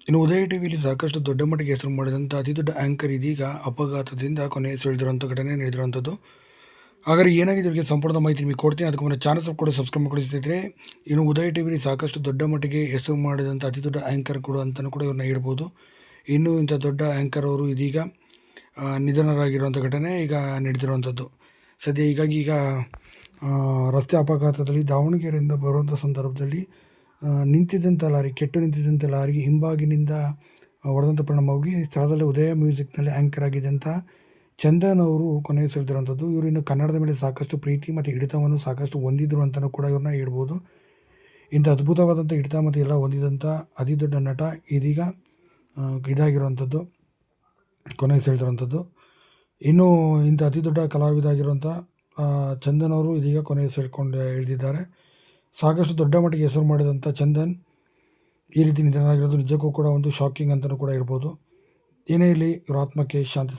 ಇನ್ನು ಉದಯ ಟಿವಿಯಲ್ಲಿ ಸಾಕಷ್ಟು ದೊಡ್ಡ ಮಟ್ಟಿಗೆ ಹೆಸರು ಮಾಡಿದಂಥ ಅತಿ ದೊಡ್ಡ ಆ್ಯಂಕರ್ ಇದೀಗ ಅಪಘಾತದಿಂದ ಕೊನೆಯುಸಿರೆಳೆದಿರುವಂಥ ಘಟನೆ ನಡೆದಿರುವಂಥದ್ದು. ಹಾಗಾದ್ರೆ ಏನಾಗಿದೆ ಇವರಿಗೆ ಸಂಪೂರ್ಣ ಮಾಹಿತಿ ನಿಮಗೆ ಕೊಡ್ತೀನಿ. ಅದಕ್ಕೆ ಮುನ್ನ ಚಾನಲ್ ಕೂಡ ಸಬ್ಸ್ಕ್ರೈಬ್ ಮಾಡಿ ಸ್ನೇಹಿತರೆ. ಇನ್ನು ಉದಯ ಟಿವಿಯಲ್ಲಿ ಸಾಕಷ್ಟು ದೊಡ್ಡ ಮಟ್ಟಿಗೆ ಹೆಸರು ಮಾಡಿದಂಥ ಅತಿ ದೊಡ್ಡ ಆ್ಯಂಕರ್ ಕೂಡ ಅಂತಲೂ ಕೂಡ ಇವ್ರನ್ನ ಹೇಳ್ಬೋದು. ಇನ್ನು ಇಂಥ ದೊಡ್ಡ ಆ್ಯಂಕರ್ ಅವರು ಇದೀಗ ನಿಧನರಾಗಿರುವಂಥ ಘಟನೆ ಈಗ ನಡೆದಿರುವಂಥದ್ದು. ಸದ್ಯ ಈಗ ರಸ್ತೆ ಅಪಘಾತದಲ್ಲಿ ದಾವಣಗೆರೆಯಿಂದ ಬರುವಂಥ ಸಂದರ್ಭದಲ್ಲಿ ಕೆಟ್ಟು ನಿಂತಿದ್ದಂಥ ಲಾರಿಗೆ ಹಿಂಬಾಗಿನಿಂದ ಹೊಡೆದಂಥ ಪರಿಣಾಮವಾಗಿ ಸ್ಥಳದಲ್ಲೇ ಉದಯ ಮ್ಯೂಸಿಕ್ನಲ್ಲಿ ಆ್ಯಂಕರ್ ಆಗಿದ್ದಂಥ ಚಂದನ್ ಅವರು ಕೊನೆಯುಸಿರೆಳೆದಿರುವಂಥದ್ದು. ಇವರು ಇನ್ನು ಕನ್ನಡದ ಮೇಲೆ ಸಾಕಷ್ಟು ಪ್ರೀತಿ ಮತ್ತು ಹಿಡಿತವನ್ನು ಸಾಕಷ್ಟು ಹೊಂದಿದ್ರು ಅಂತಲೂ ಕೂಡ ಇವ್ರನ್ನ ಹೇಳ್ಬೋದು. ಇಂಥ ಅದ್ಭುತವಾದಂಥ ಹಿಡಿತ ಮತ್ತು ಎಲ್ಲ ಹೊಂದಿದಂಥ ಅತಿ ದೊಡ್ಡ ನಟ ಇದೀಗ ಇದಾಗಿರುವಂಥದ್ದು, ಕೊನೆಯುಸಿರೆಳೆದಿರುವಂಥದ್ದು. ಇನ್ನು ಇಂಥ ಅತಿ ದೊಡ್ಡ ಕಲಾವಿದ ಆಗಿರುವಂಥ ಚಂದನ್ ಅವರು ಇದೀಗ ಇಳಿದಿದ್ದಾರೆ. ಸಾಕಷ್ಟು ದೊಡ್ಡ ಮಟ್ಟಿಗೆ ಹೆಸರು ಮಾಡಿದಂಥ ಚಂದನ್ ಈ ರೀತಿ ನಿಧನರಾಗಿರೋದು ನಿಜಕ್ಕೂ ಕೂಡ ಒಂದು ಶಾಕಿಂಗ್ ಅಂತಲೂ ಕೂಡ ಹೇಳ್ಬೋದು. ಏನೇ ಇರಲಿ, ಇವರ ಆತ್ಮಕ್ಕೆ ಶಾಂತಿ